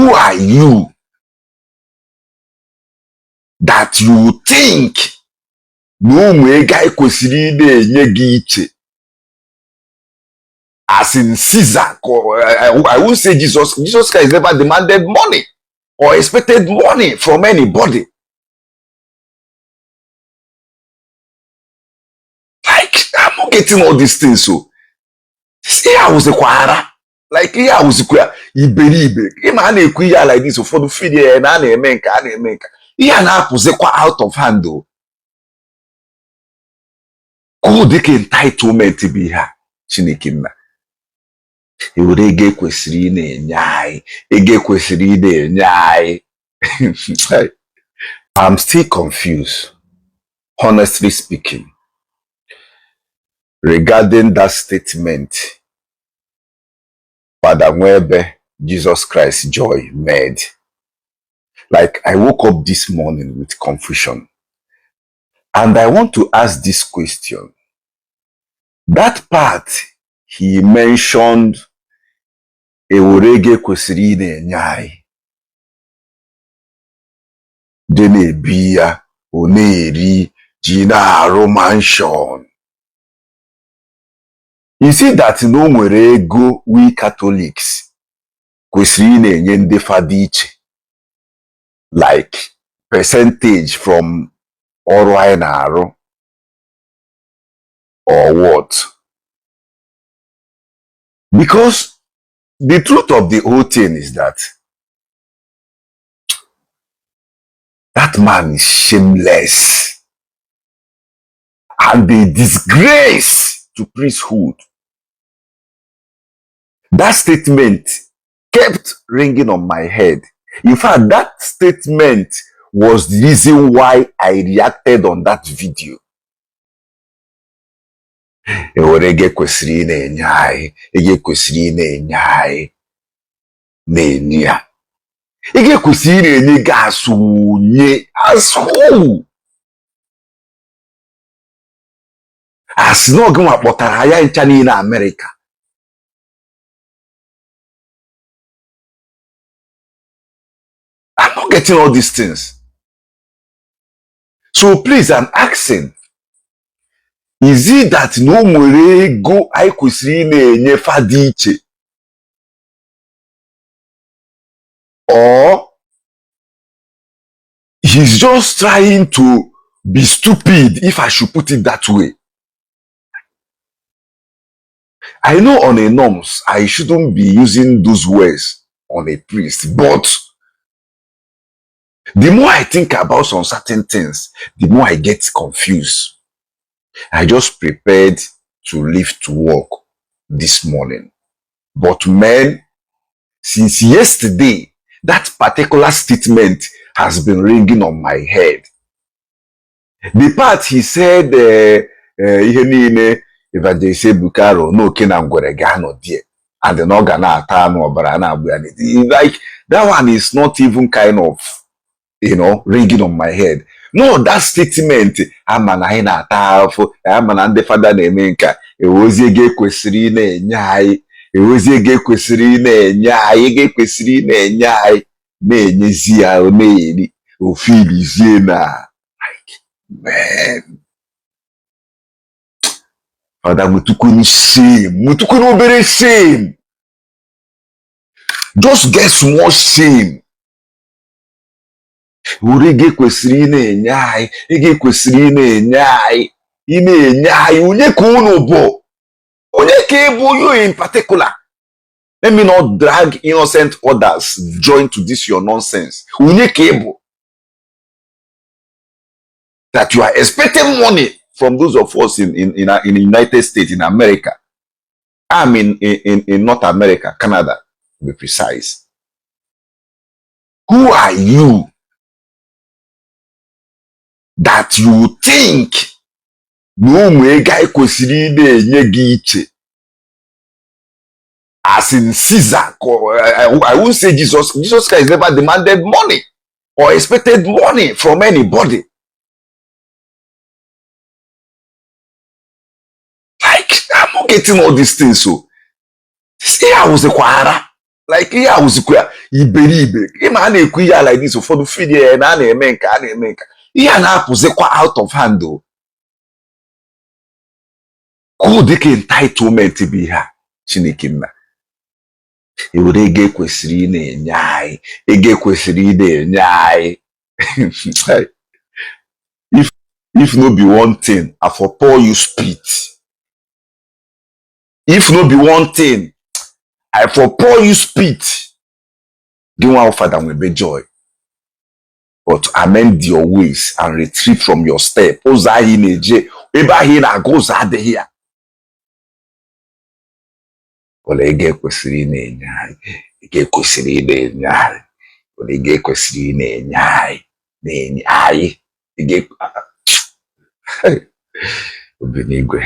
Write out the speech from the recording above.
Who are you that you think no guy kwesịrị na-enye gị iche? As in Caesar, I won't say Jesus. Jesus Christ never demanded money or expected money from anybody. Like, I'm not getting all these things. So, see, I was a choir. Like, here I was a choir. Iberibe. Like this. So, for the video, and I make. Here now, was out of hand. Could they entitlement to be here? Chinikina. Ege kwesịrị na-enye anyị. Ege kwesịrị na-enye anyị. I'm still confused, honestly speaking, regarding that statement Father Nwebe, Jesus Christ Joy made. Like, I woke up this morning with confusion. And I want to ask this question. That part he mentioned, Ege kwesịrị na-enye anyị. Denebia, Oneri, Gina, mansion. You see that no nwere ego we Catholics kwesịrị na-enye ndị fada iche, like percentage from ọrụ anyị na-arụ or what? Because the truth of the whole thing is that that man is shameless and a disgrace to priesthood. That statement kept ringing on my head. In fact, that statement was the reason why I reacted on that video. Ege kwesịrị na-enye anyị. Ege kwesịrị na-enye anyị. Na-enye ya. Ege kwesịrị na-enye gị asụnye. Asụ. Asị na oge nwa kpọtara ya ncha niile America. I'm not getting all these things. So please, I'm asking, is it that no nwere ego anyị kwesịrị na-enye fada iche? Or he's just trying to be stupid, if I should put it that way? I know on a norms, I shouldn't be using those words on a priest, but the more I think about some certain things, the more I get confused. I just prepared to leave to work this morning. But man, since yesterday, that particular statement has been ringing on my head. The part he said, ihe niile Evangelist Bukaro no kena ngwere ga no there, and the organ ata no obara na agbu ya. Like, that one is not even kind of, you know, ringing on my head. No, that statement, amana anyị na-ata afọ, amana ndị fada na-eme nka, ewozi ege kwesịrị na-enye anyị, ewozi ege kwesịrị na-enye anyị, ege kwesịrị na-enye anyị, na-enyezi ya na-eri, ofilizie na, like, man. Father, mutukuni shame, mutukuni obere shame. Just get small shame. Ege kwesịrị na-enye anyị, ege kwesịrị na-enye anyị, ị na-enye anyị, onye ka unu bụ? Onye ka bụ you in particular? Let me not drag innocent others join to this your nonsense. Onye ka bụ? That you are expecting money from those of us in the United States, in America. I'm in North America, Canada, to be precise. Who are you that you think no guy kwesịrị na-enye gị iche? As in Caesar, I won't say Jesus. Jesus Christ never demanded money or expected money from anybody. Like, I'm not getting all these things. So, see, I was a choir. like ihe a wụzikwa iberibe ịma a na-ekwu ihe like this ụfọdụ fidi ya na a na-eme nka a na-eme nka ihe a na-apụzikwa out of hand o kwụ dịka entitlement bụ ihe a Chineke nna ewere ego ekwesịrị ị na-enye anyị ego ekwesịrị ị na-enye anyị if no be one thing I for pour you spit. If no be one thing I for pour you spit. Gị nwa Father Nwebe joy, but amend your ways and retreat from your step. Ụzọ ahụ ị na-eje ebe ahụ ị na-aga ụzọ adịghị ya. Ole ego ekwesịrị ị na-enye anyị ego ekwesịrị ị na-enye anyị ole ego ekwesịrị ị na-enye anyị na-enye anyị ego obi n'igwe